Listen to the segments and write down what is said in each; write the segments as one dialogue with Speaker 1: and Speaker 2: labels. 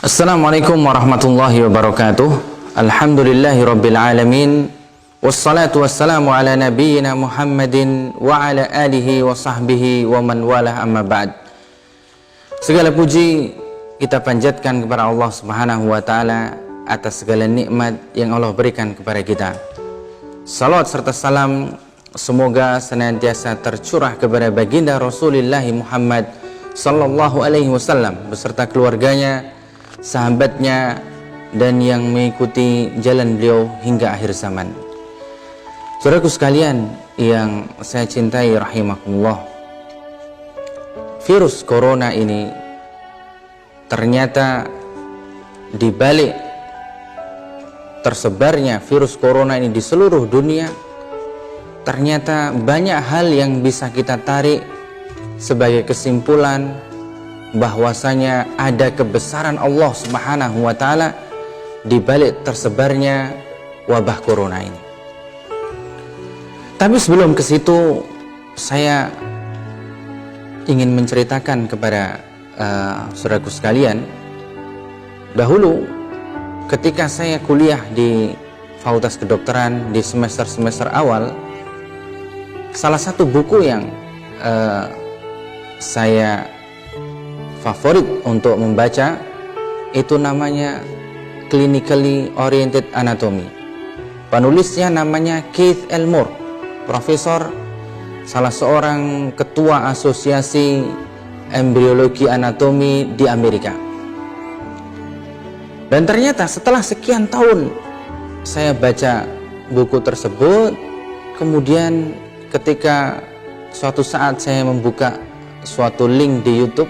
Speaker 1: Assalamualaikum warahmatullahi wabarakatuh. Alhamdulillahi rabbil alamin. Wassalatu wassalamu ala nabiyyina Muhammadin wa ala alihi wa sahbihi wa man walah, amma ba'd. Segala puji kita panjatkan kepada Allah Subhanahu wa taala atas segala nikmat yang Allah berikan kepada kita. Salawat serta salam semoga senantiasa tercurah kepada baginda Rasulullah Muhammad sallallahu alaihi wasallam beserta keluarganya, sahabatnya, dan yang mengikuti jalan beliau hingga akhir zaman. Saudaraku sekalian yang saya cintai rahimakumullah, virus corona ini ternyata di balik tersebarnya virus corona ini di seluruh dunia, ternyata banyak hal yang bisa kita tarik sebagai kesimpulan bahwasanya ada kebesaran Allah Subhanahu wa taala di balik tersebarnya wabah corona ini. Tapi sebelum ke situ, saya ingin menceritakan kepada saudaraku sekalian, dahulu ketika saya kuliah di Fakultas Kedokteran di semester awal, salah satu buku yang saya favorit untuk membaca itu namanya Clinically Oriented Anatomy. Penulisnya namanya Keith Elmore, profesor, salah seorang ketua asosiasi embriologi anatomi di Amerika. Dan ternyata setelah sekian tahun saya baca buku tersebut, kemudian ketika suatu saat saya membuka suatu link di YouTube,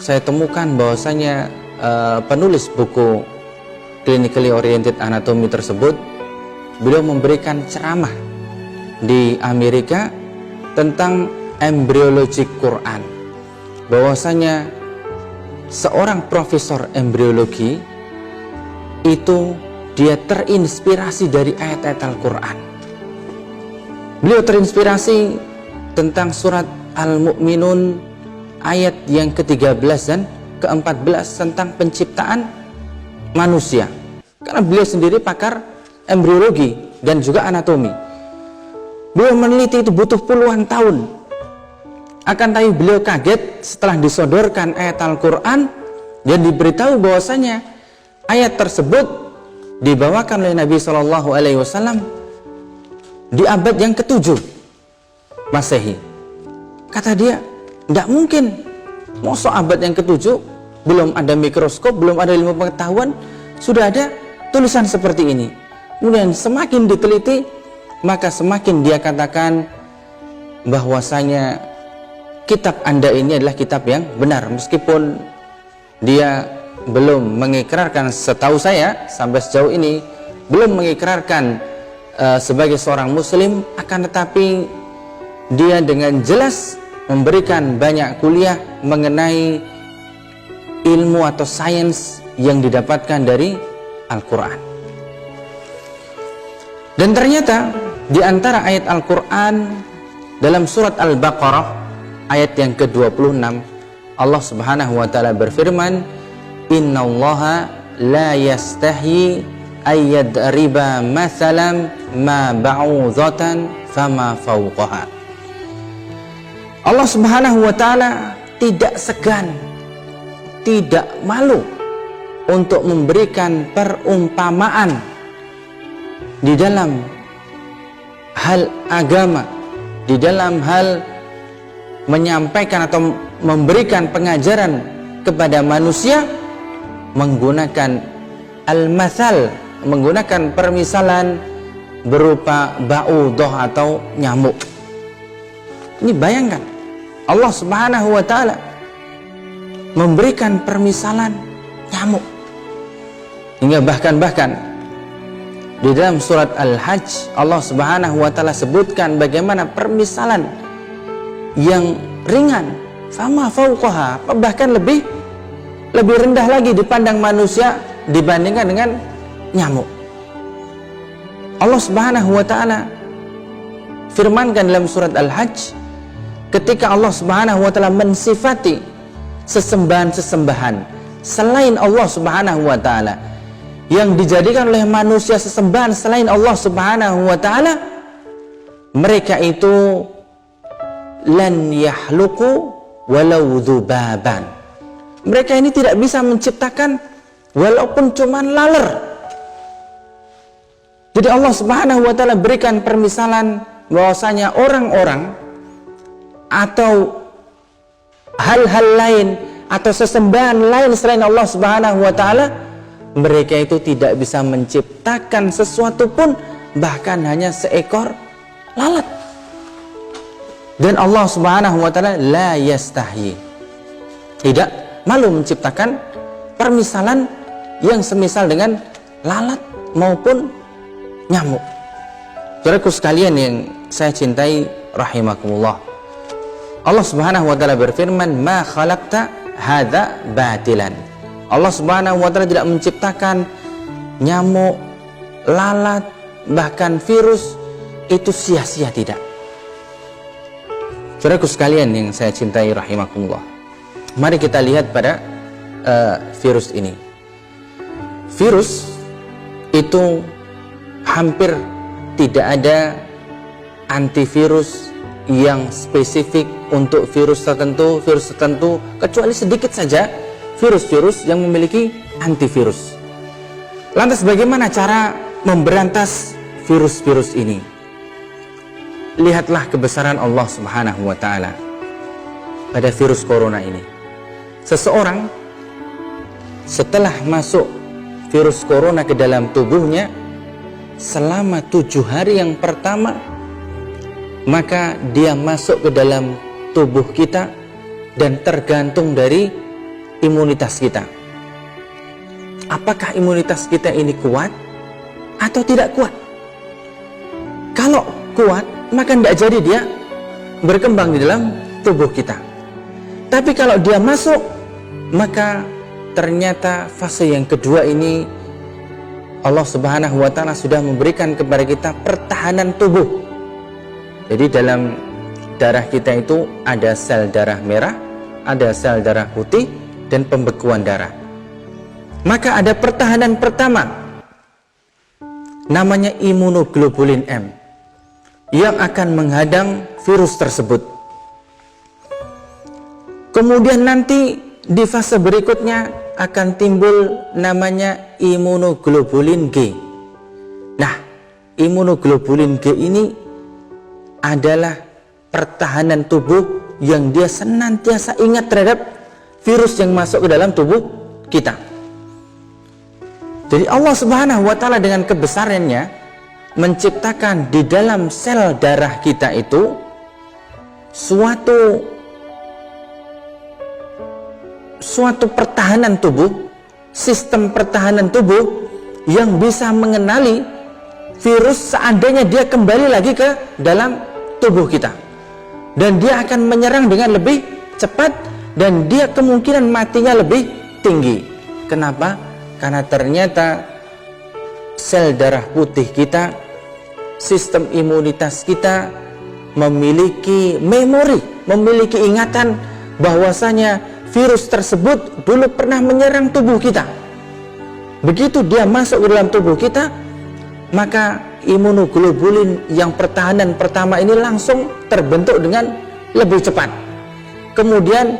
Speaker 1: saya temukan bahwasanya penulis buku Clinically Oriented Anatomy tersebut, beliau memberikan ceramah di Amerika tentang embriologi Quran, bahwasanya seorang profesor embriologi itu dia terinspirasi dari ayat-ayat Al-Quran. Beliau terinspirasi tentang surat Al-Mu'minun ayat yang ke-13 dan ke-14 tentang penciptaan manusia, karena beliau sendiri pakar embriologi dan juga anatomi. Beliau meneliti itu butuh puluhan tahun. Akan tapi beliau kaget setelah disodorkan ayat Al-Quran dan diberitahu bahwasanya ayat tersebut dibawakan oleh Nabi Shallallahu Alaihi Wasallam di abad yang ke-7 Masehi. Kata dia, tidak mungkin, masa abad yang ke-7 belum ada mikroskop, belum ada ilmu pengetahuan, sudah ada tulisan seperti ini. Kemudian semakin diteliti, maka semakin dia katakan bahwasanya kitab Anda ini adalah kitab yang benar, meskipun dia belum mengikrarkan, setahu saya sampai sejauh ini belum mengikrarkan sebagai seorang muslim, akan tetapi dia dengan jelas memberikan banyak kuliah mengenai ilmu atau sains yang didapatkan dari Al-Quran. Dan ternyata di antara ayat Al-Quran dalam surat Al-Baqarah ayat yang ke-26, Allah Subhanahu wa taala berfirman, "Innallaha la yastahi ayyadriba mathalan ma ba'udhatan fama fawqaha." Allah Subhanahu wa taala tidak segan, tidak malu untuk memberikan perumpamaan di dalam hal agama, di dalam hal menyampaikan atau memberikan pengajaran kepada manusia menggunakan al-mathal, menggunakan permisalan berupa ba'udah atau nyamuk. Ini bayangkan, Allah Subhanahu wa taala memberikan permisalan nyamuk. Hingga bahkan di dalam surat Al-Hajj Allah Subhanahu wa taala sebutkan bagaimana permisalan yang ringan, fama fauqaha, bahkan lebih rendah lagi dipandang manusia dibandingkan dengan nyamuk. Allah Subhanahu wa taala firmankan dalam surat Al-Hajj, ketika Allah Subhanahu wa taala mensifati sesembahan-sesembahan, selain Allah Subhanahu wa taala, yang dijadikan oleh manusia sesembahan selain Allah Subhanahu wa taala, mereka itu lan yahluku walau dzubaban. Mereka ini tidak bisa menciptakan walaupun cuman laler. Jadi Allah Subhanahu wa taala berikan permisalan bahwasanya orang-orang atau hal-hal lain atau sesembahan lain selain Allah Subhanahu wa taala, mereka itu tidak bisa menciptakan sesuatu pun, bahkan hanya seekor lalat. Dan Allah Subhanahu wa taala la yastahyi, tidak malu menciptakan permisalan yang semisal dengan lalat maupun nyamuk. Saudaraku sekalian yang saya cintai rahimakumullah, Allah Subhanahu wa taala berfirman, "Ma khalaqta hadza batilan." Allah Subhanahu wa taala tidak menciptakan nyamuk, lalat, bahkan virus itu sia-sia, tidak. Saudaraku sekalian yang saya cintai rahimakumullah, mari kita lihat pada virus ini. Virus itu hampir tidak ada antivirus yang spesifik untuk virus tertentu, kecuali sedikit saja virus-virus yang memiliki antivirus. Lantas bagaimana cara memberantas virus-virus ini? Lihatlah kebesaran Allah Subhanahu wa taala pada virus corona ini. Seseorang setelah masuk virus corona ke dalam tubuhnya, selama 7 hari yang pertama, maka dia masuk ke dalam tubuh kita dan tergantung dari imunitas kita. Apakah imunitas kita ini kuat atau tidak kuat? Kalau kuat, maka tidak jadi dia berkembang di dalam tubuh kita. Tapi kalau dia masuk, maka ternyata fase yang kedua ini Allah Subhanahu wa taala sudah memberikan kepada kita pertahanan tubuh. Jadi dalam darah kita itu ada sel darah merah, ada sel darah putih, dan pembekuan darah. Maka ada pertahanan pertama, namanya imunoglobulin M, yang akan menghadang virus tersebut. Kemudian nanti di fase berikutnya akan timbul namanya imunoglobulin G. Nah, imunoglobulin G ini adalah pertahanan tubuh yang dia senantiasa ingat terhadap virus yang masuk ke dalam tubuh kita. Jadi Allah Subhanahu wa taala dengan kebesarannya menciptakan di dalam sel darah kita itu suatu pertahanan tubuh, sistem pertahanan tubuh yang bisa mengenali virus seandainya dia kembali lagi ke dalam tubuh kita, dan dia akan menyerang dengan lebih cepat dan dia kemungkinan matinya lebih tinggi. Kenapa? Karena ternyata sel darah putih kita, sistem imunitas kita memiliki memori, memiliki ingatan bahwasanya virus tersebut dulu pernah menyerang tubuh kita. Begitu dia masuk ke dalam tubuh kita, maka imunoglobulin yang pertahanan pertama ini langsung terbentuk dengan lebih cepat. Kemudian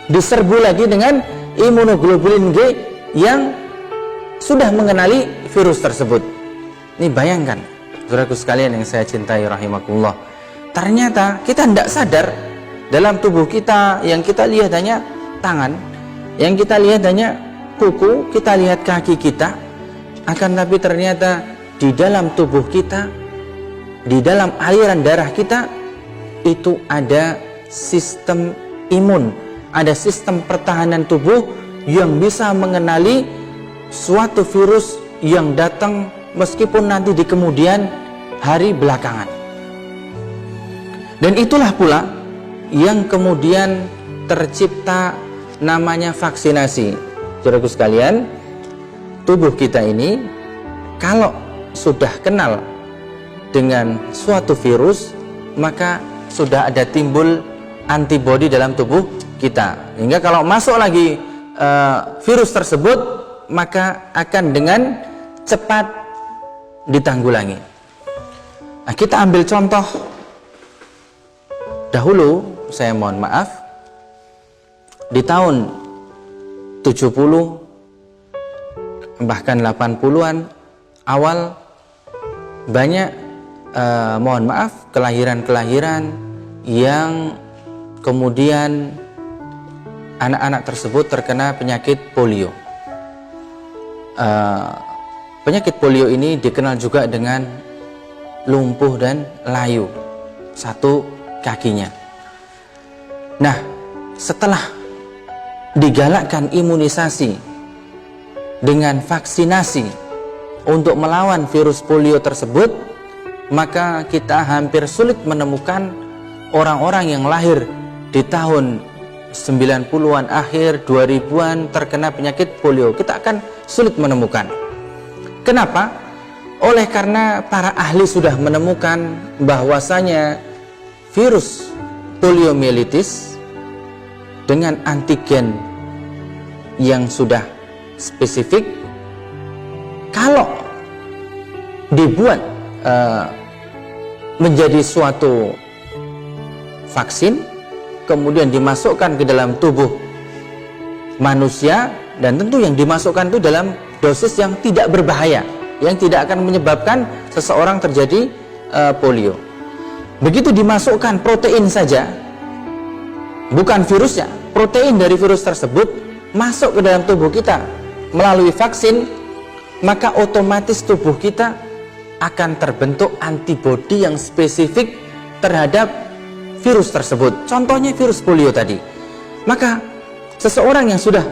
Speaker 1: diserbu lagi dengan imunoglobulin G yang sudah mengenali virus tersebut. Ini bayangkan, saudaraku sekalian yang saya cintai rahimakumullah, ternyata kita tidak sadar dalam tubuh kita yang kita lihat hanya tangan, yang kita lihat hanya kuku, kita lihat kaki kita, akan tapi ternyata di dalam tubuh kita, di dalam aliran darah kita itu ada sistem imun, ada sistem pertahanan tubuh yang bisa mengenali suatu virus yang datang meskipun nanti di kemudian hari belakangan. Dan itulah pula yang kemudian tercipta namanya vaksinasi. Saudaraku sekalian, tubuh kita ini kalau sudah kenal dengan suatu virus, maka sudah ada timbul antibodi dalam tubuh kita. Hingga kalau masuk lagi virus tersebut, maka akan dengan cepat ditanggulangi. Nah, kita ambil contoh dahulu, saya mohon maaf, di tahun 70 bahkan 80-an awal banyak mohon maaf kelahiran-kelahiran yang kemudian anak-anak tersebut terkena penyakit polio. Penyakit polio ini dikenal juga dengan lumpuh dan layu satu kakinya. Nah, setelah digalakkan imunisasi dengan vaksinasi untuk melawan virus polio tersebut, maka kita hampir sulit menemukan orang-orang yang lahir di tahun 90-an akhir 2000-an terkena penyakit polio. Kita akan sulit menemukan. Kenapa? Oleh karena para ahli sudah menemukan bahwasanya virus poliomielitis dengan antigen yang sudah spesifik, kalau dibuat menjadi suatu vaksin kemudian dimasukkan ke dalam tubuh manusia, dan tentu yang dimasukkan itu dalam dosis yang tidak berbahaya, yang tidak akan menyebabkan seseorang terjadi polio. Begitu dimasukkan protein saja, bukan virusnya, protein dari virus tersebut masuk ke dalam tubuh kita melalui vaksin, maka otomatis tubuh kita akan terbentuk antibodi yang spesifik terhadap virus tersebut. Contohnya virus polio tadi. Maka seseorang yang sudah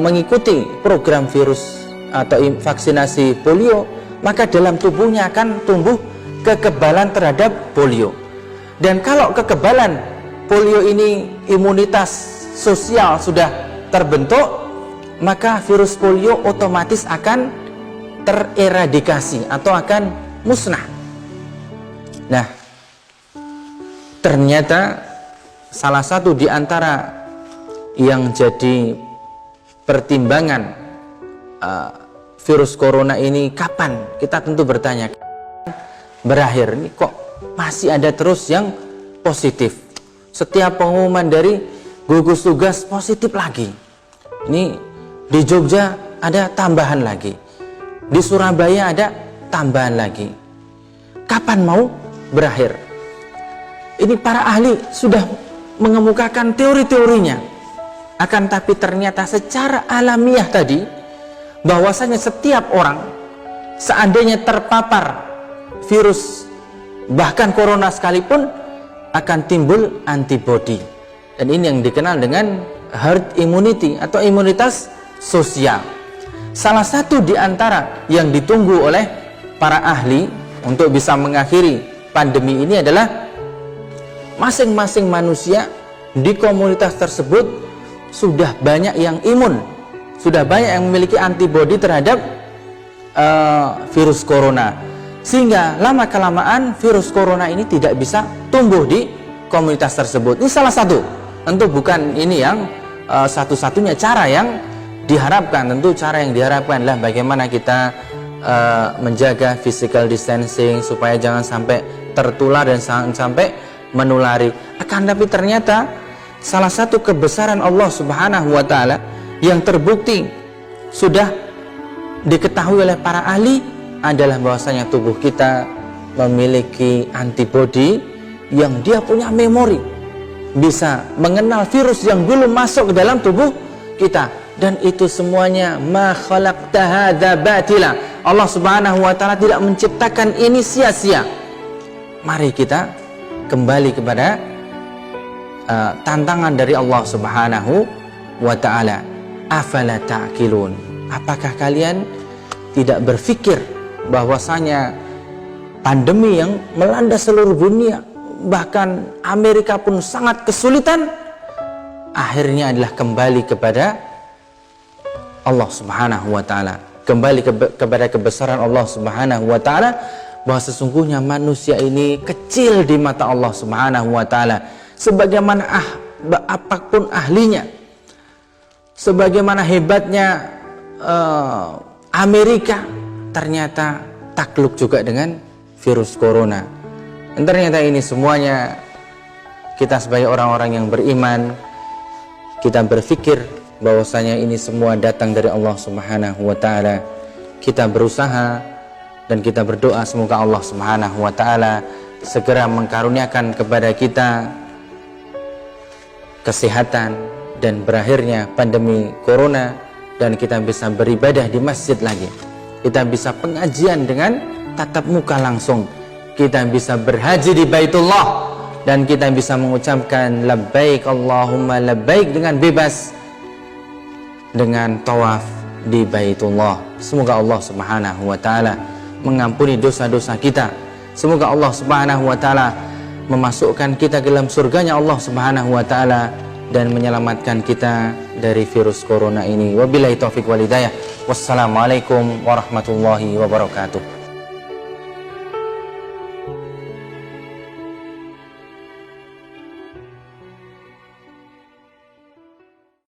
Speaker 1: mengikuti program virus atau vaksinasi polio, maka dalam tubuhnya akan tumbuh kekebalan terhadap polio. Dan kalau kekebalan polio ini, imunitas sosial sudah terbentuk, maka virus polio otomatis akan tereradikasi atau akan musnah. Nah, ternyata salah satu di antara yang jadi pertimbangan virus corona ini kapan, kita tentu bertanya berakhir. Ini kok masih ada terus yang positif. Setiap pengumuman dari gugus tugas positif lagi. Ini di Jogja ada tambahan lagi, di Surabaya ada tambahan lagi. Kapan mau berakhir? Ini para ahli sudah mengemukakan teori-teorinya. Akan tapi ternyata secara alamiah tadi, bahwasanya setiap orang seandainya terpapar virus, bahkan corona sekalipun, akan timbul antibodi. Dan ini yang dikenal dengan herd immunity atau imunitas sosial. Salah satu di antara yang ditunggu oleh para ahli untuk bisa mengakhiri pandemi ini adalah masing-masing manusia di komunitas tersebut sudah banyak yang imun, sudah banyak yang memiliki antibodi terhadap virus corona, sehingga lama-kelamaan virus corona ini tidak bisa tumbuh di komunitas tersebut. Ini salah satu, tentu bukan ini yang satu-satunya cara yang diharapkan. Tentu cara yang diharapkan adalah bagaimana kita menjaga physical distancing supaya jangan sampai tertular dan sampai menulari. Akan tapi ternyata salah satu kebesaran Allah Subhanahu wa taala yang terbukti sudah diketahui oleh para ahli adalah bahwasanya tubuh kita memiliki antibodi yang dia punya memori, bisa mengenal virus yang belum masuk ke dalam tubuh kita. Dan itu semuanya ma khalaqta hadza batila. Allah Subhanahu wa taala tidak menciptakan ini sia-sia. Mari kita kembali kepada tantangan dari Allah Subhanahu wa taala. Afala ta'qilun? Apakah kalian tidak berpikir bahwasanya pandemi yang melanda seluruh dunia, bahkan Amerika pun sangat kesulitan, akhirnya adalah kembali kepada Allah Subhanahu wa taala, kembali kepada kebesaran Allah Subhanahu wa taala, bahwa sesungguhnya manusia ini kecil di mata Allah Subhanahu wa taala. Sebagaimana apapun ahlinya, sebagaimana hebatnya Amerika, ternyata takluk juga dengan virus corona. Dan ternyata ini semuanya kita sebagai orang-orang yang beriman, kita berpikir bahwasanya ini semua datang dari Allah Subhanahu wa taala. Kita berusaha dan kita berdoa semoga Allah Subhanahu wa taala segera mengkaruniakan kepada kita kesehatan dan berakhirnya pandemi corona, dan kita bisa beribadah di masjid lagi. Kita bisa pengajian dengan tatap muka langsung. Kita bisa berhaji di Baitullah, dan kita bisa mengucapkan labbaik Allahumma labbaik dengan bebas dengan tawaf di Baitullah. Semoga Allah Subhanahu wa taala mengampuni dosa-dosa kita. Semoga Allah Subhanahu wa taala memasukkan kita ke dalam surganya Allah Subhanahu wa taala dan menyelamatkan kita dari virus corona ini. Wabillahi taufik wal hidayah. Wassalamualaikum warahmatullahi wabarakatuh.